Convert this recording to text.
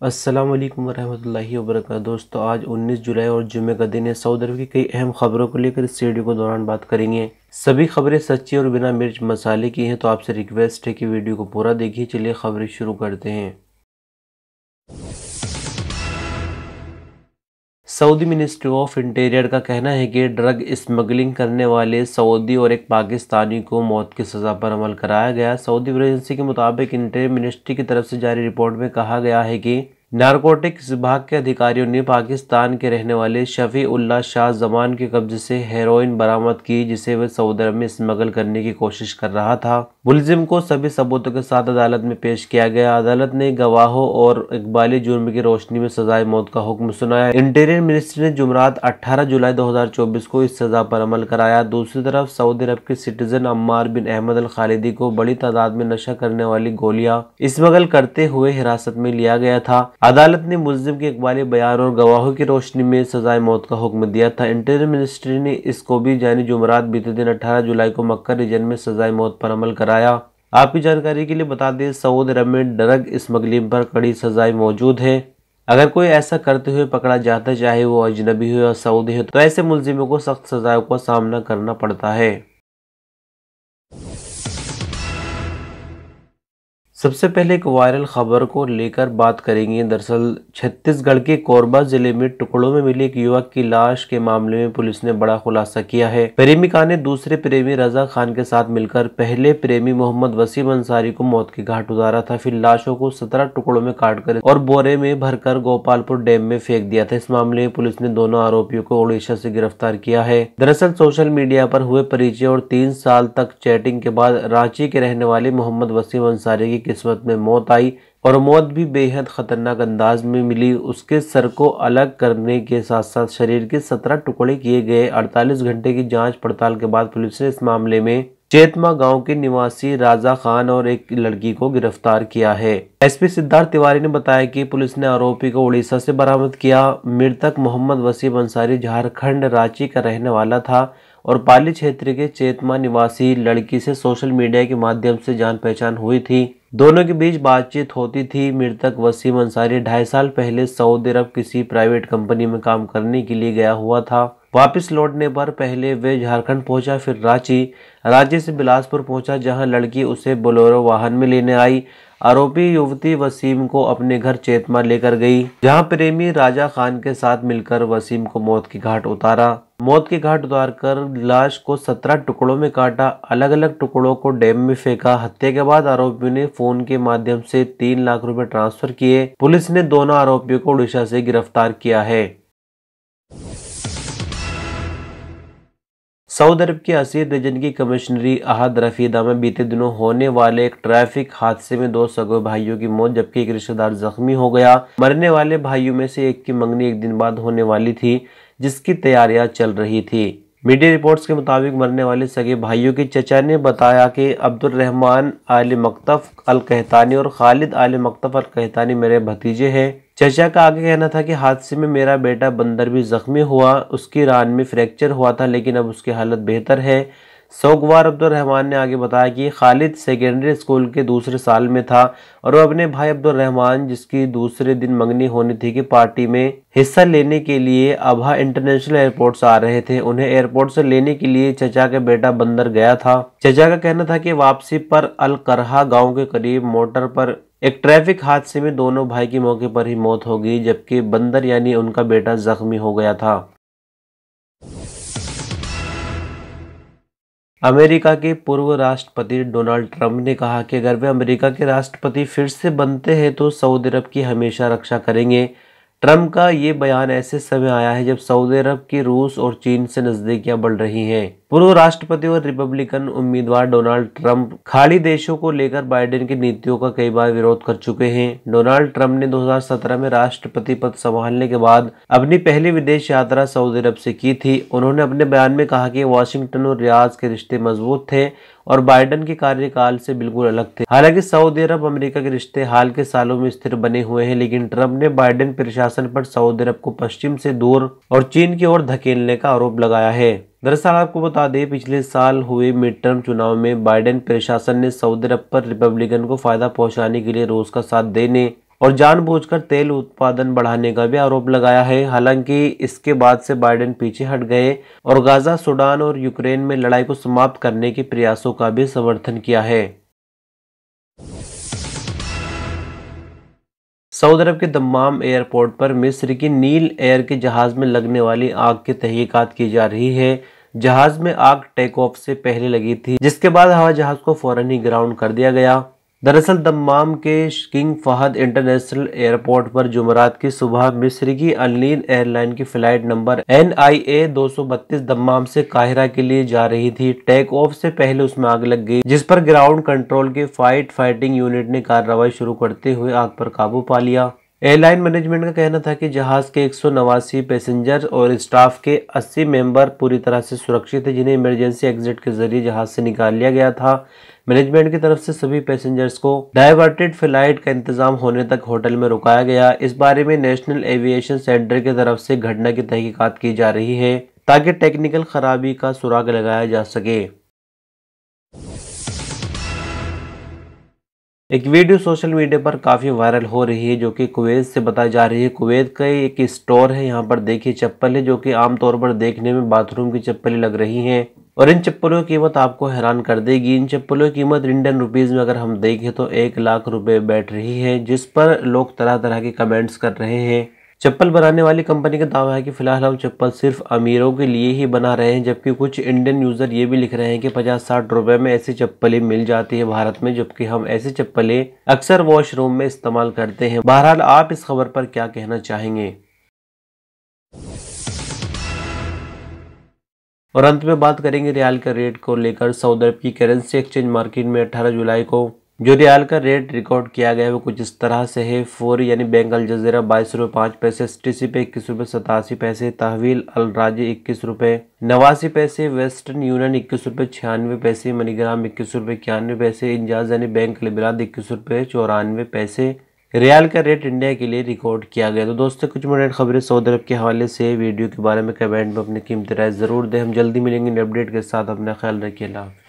अस्सलाम वालेकुम वरहमतुल्लाहि वबरकातुहू। दोस्तों, आज 19 जुलाई और जुमे का दिन है। सऊदी अरब की कई अहम खबरों को लेकर इस वीडियो को दौरान बात करेंगे। सभी खबरें सच्ची और बिना मिर्च मसाले की हैं, तो आपसे रिक्वेस्ट है कि वीडियो को पूरा देखिए। चलिए खबरें शुरू करते हैं। सऊदी मिनिस्ट्री ऑफ इंटीरियर का कहना है कि ड्रग स्मगलिंग करने वाले सऊदी और एक पाकिस्तानी को मौत की सज़ा पर अमल कराया गया। सऊदी एजेंसी के मुताबिक इंटीरियर मिनिस्ट्री की तरफ से जारी रिपोर्ट में कहा गया है कि नारकोटिक्स विभाग के अधिकारियों ने पाकिस्तान के रहने वाले शफी उल्लाह शाह जमान के कब्जे से हेरोइन बरामद की, जिसे वह सऊदी अरब में स्मगल करने की कोशिश कर रहा था। मुलजिम को सभी सबूतों के साथ अदालत में पेश किया गया। अदालत ने गवाहों और इकबाली जुर्म की रोशनी में सजाए मौत का हुक्म सुनाया। इंटीरियर मिनिस्ट्री ने जुमरात 18 जुलाई 2024 को इस सजा पर अमल कराया। दूसरी तरफ सऊदी अरब के सिटीजन अम्मार बिन अहमद अल खालिदी को बड़ी तादाद में नशा करने वाली गोलियां स्मगल करते हुए हिरासत में लिया गया था। अदालत ने मुलजिम के इकबाली बयान और गवाहों की रोशनी में सजाए मौत का हुक्म दिया था। इंटीरियर मिनिस्ट्री ने इसको भी यानी जुमरात बीते दिन 18 जुलाई को मक्का रीजन में सजाए मौत पर अमल कराया। आपकी जानकारी के लिए बता दें, सऊदी अरब में ड्रग स्मगलिंग पर कड़ी सजाएं मौजूद है। अगर कोई ऐसा करते हुए पकड़ा जाता है, चाहे वो अजनबी हो या सऊदी हो, तो ऐसे मुलजिमों को सख्त सजाओं का सामना करना पड़ता है। सबसे पहले एक वायरल खबर को लेकर बात करेंगे। दरअसल छत्तीसगढ़ के कोरबा जिले में टुकड़ों में मिली एक युवक की लाश के मामले में पुलिस ने बड़ा खुलासा किया है। प्रेमिका ने दूसरे प्रेमी रजा खान के साथ मिलकर पहले प्रेमी मोहम्मद वसीम अंसारी को मौत के घाट उतारा था। फिर लाशों को 17 टुकड़ों में काटकर और बोरे में भरकर गोपालपुर डैम में फेंक दिया था। इस मामले में पुलिस ने दोनों आरोपियों को उड़ीसा से गिरफ्तार किया है। दरअसल सोशल मीडिया पर हुए परिचय और 3 साल तक चैटिंग के बाद रांची के रहने वाले मोहम्मद वसीम अंसारी की किस्मत में मौत आई, और मौत भी बेहद खतरनाक अंदाज में मिली। उसके सर को अलग करने के साथ साथ शरीर के 17 टुकड़े किए गए। 48 घंटे की जांच पड़ताल के बाद पुलिस ने इस मामले में चेतमा गांव के निवासी राजा खान और एक लड़की को गिरफ्तार किया है। एसपी सिद्धार्थ तिवारी ने बताया कि पुलिस ने आरोपी को उड़ीसा से बरामद किया। मृतक मोहम्मद वसीम अंसारी झारखंड रांची का रहने वाला था और पाली क्षेत्र के चेतमा निवासी लड़की से सोशल मीडिया के माध्यम से जान पहचान हुई थी। दोनों के बीच बातचीत होती थी। मृतक वसीम अंसारी 2.5 साल पहले सऊदी अरब किसी प्राइवेट कंपनी में काम करने के लिए गया हुआ था। वापस लौटने पर पहले वे झारखंड पहुंचा, फिर रांची से बिलासपुर पहुंचा, जहां लड़की उसे बोलेरो वाहन में लेने आई। आरोपी युवती वसीम को अपने घर चेतमा लेकर गई, जहां प्रेमी राजा खान के साथ मिलकर वसीम को मौत के घाट उतारा। मौत के घाट उतारकर लाश को 17 टुकड़ों में काटा, अलग अलग टुकड़ों को डैम में फेंका। हत्या के बाद आरोपियों ने फोन के माध्यम से 3 लाख रुपए ट्रांसफर किए। पुलिस ने दोनों आरोपियों को उड़ीसा से गिरफ्तार किया है। सऊदी अरब के असीर रीजन की कमिश्नरी अहद रफीदा में बीते दिनों होने वाले एक ट्रैफिक हादसे में 2 सगे भाइयों की मौत, जबकि एक रिश्तेदार जख्मी हो गया। मरने वाले भाइयों में से एक की मंगनी एक दिन बाद होने वाली थी, जिसकी तैयारियां चल रही थी। मीडिया रिपोर्ट्स के मुताबिक मरने वाले सगे भाइयों के चचा ने बताया कि अब्दुल रहमान आले मक्तफ अल कहतानी और खालिद आले मक्तफ अल कहतानी मेरे भतीजे हैं। चचा का आगे कहना था कि हादसे में मेरा बेटा बंदर भी जख्मी हुआ। उसकी रान में फ्रैक्चर हुआ था, लेकिन अब उसकी हालत बेहतर है। सोगवार अब्दुल रहमान ने आगे बताया कि खालिद सेकेंडरी स्कूल के दूसरे साल में था और वह अपने भाई अब्दुल रहमान, जिसकी दूसरे दिन मंगनी होनी थी, कि पार्टी में हिस्सा लेने के लिए अबहा इंटरनेशनल एयरपोर्ट से आ रहे थे। उन्हें एयरपोर्ट से लेने के लिए चचा का बेटा बंदर गया था। चचा का कहना था कि वापसी पर अल करहा गाँव के करीब मोटर पर एक ट्रैफिक हादसे में दोनों भाई की मौके पर ही मौत हो गई, जबकि बंदर यानी उनका बेटा जख्मी हो गया था। अमेरिका के पूर्व राष्ट्रपति डोनाल्ड ट्रंप ने कहा कि अगर वे अमेरिका के राष्ट्रपति फिर से बनते हैं तो सऊदी अरब की हमेशा रक्षा करेंगे। ट्रंप का ये बयान ऐसे समय आया है जब सऊदी अरब की रूस और चीन से नजदीकियां बढ़ रही हैं। पूर्व राष्ट्रपति और रिपब्लिकन उम्मीदवार डोनाल्ड ट्रंप खाड़ी देशों को लेकर बाइडेन की नीतियों का कई बार विरोध कर चुके हैं। डोनाल्ड ट्रंप ने 2017 में राष्ट्रपति पद संभालने के बाद अपनी पहली विदेश यात्रा सऊदी अरब से की थी। उन्होंने अपने बयान में कहा कि वाशिंगटन और रियाद के रिश्ते मजबूत थे और बाइडेन के कार्यकाल से बिल्कुल अलग थे। हालांकि सऊदी अरब अमेरिका के रिश्ते हाल के सालों में स्थिर बने हुए हैं, लेकिन ट्रंप ने बाइडेन प्रशासन पर सऊदी अरब को पश्चिम से दूर और चीन की ओर धकेलने का आरोप लगाया है। दरअसल आपको बता दें, पिछले साल हुए मिड टर्म चुनाव में बाइडेन प्रशासन ने सऊदी अरब पर रिपब्लिकन को फायदा पहुंचाने के लिए रूस का साथ देने और जानबूझकर तेल उत्पादन बढ़ाने का भी आरोप लगाया है। हालांकि इसके बाद से बाइडेन पीछे हट गए और गाजा, सूडान और यूक्रेन में लड़ाई को समाप्त करने के प्रयासों का भी समर्थन किया है। सऊदी अरब के दम्माम एयरपोर्ट पर मिस्र की नील एयर के जहाज में लगने वाली आग की तहकीकात की जा रही है। जहाज में आग टेक ऑफ से पहले लगी थी, जिसके बाद हवाई जहाज को फौरन ही ग्राउंड कर दिया गया। दरअसल दम्माम के किंग फहद इंटरनेशनल एयरपोर्ट पर जुमेरात की सुबह मिस्र की अल-नील एयरलाइन की फ्लाइट नंबर NIA 232 दम्माम से काहिरा के लिए जा रही थी। टेक ऑफ से पहले उसमें आग लग गई, जिस पर ग्राउंड कंट्रोल के फाइटिंग यूनिट ने कार्रवाई शुरू करते हुए आग पर काबू पा लिया। एयरलाइन मैनेजमेंट का कहना था कि जहाज के 189 पैसेंजर और स्टाफ के 80 मेंबर पूरी तरह से सुरक्षित थे, जिन्हें इमरजेंसी एग्जिट के जरिए जहाज से निकाल लिया गया था। मैनेजमेंट की तरफ से सभी पैसेंजर्स को डाइवर्टेड फ्लाइट का इंतजाम होने तक होटल में रुकाया गया। इस बारे में नेशनल एविएशन सेंटर की तरफ से घटना की तहकीकात की जा रही है ताकि टेक्निकल खराबी का सुराग लगाया जा सके। एक वीडियो सोशल मीडिया पर काफी वायरल हो रही है, जो कि कुवैत से बताई जा रही है। कुवैत का एक स्टोर है, यहाँ पर देखिए चप्पल है, जो कि आमतौर पर देखने में बाथरूम की चप्पलें लग रही हैं और इन चप्पलों की कीमत आपको हैरान कर देगी। इन चप्पलों की कीमत इंडियन रुपीज में अगर हम देखें तो 1 लाख रुपए बैठ रही है, जिस पर लोग तरह तरह के कमेंट्स कर रहे हैं। चप्पल बनाने वाली कंपनी का दावा है कि फिलहाल हम चप्पल सिर्फ अमीरों के लिए ही बना रहे हैं, जबकि कुछ इंडियन यूजर ये भी लिख रहे हैं कि 50-60 रुपए में ऐसी चप्पलें मिल जाती है भारत में, जबकि हम ऐसी चप्पलें अक्सर वॉशरूम में इस्तेमाल करते हैं। बहरहाल आप इस खबर पर क्या कहना चाहेंगे? और अंत में बात करेंगे रियाल का रेट को लेकर। सऊदी अरब की करेंसी एक्सचेंज मार्केट में 18 जुलाई को जो रियाल का रेट रिकॉर्ड किया गया है वो कुछ इस तरह से है। फौरी यानी बैंक अल जजीरा 22 रुपये 5 पैसे, STC पे 21 रुपये 87 पैसे, तहवील अल राजी 21 रुपये 89 पैसे, वेस्टर्न यूनियन 21 रुपये 96 पैसे, मनीग्राम 21 रुपये 91 पैसे, इंजाज यानी बैंक लिबराद 21 रुपये 94 पैसे रियाल का रेट इंडिया के लिए रिकॉर्ड किया गया। तो दोस्तों कुछ मिनट खबरें सऊदी अरब के हवाले से वीडियो के बारे में कमेंट में अपनी कीमती राय जरूर दें। हम जल्दी मिलेंगे अपडेट के साथ। अपना ख्याल रखिए। अल्लाह हाफ़िज़।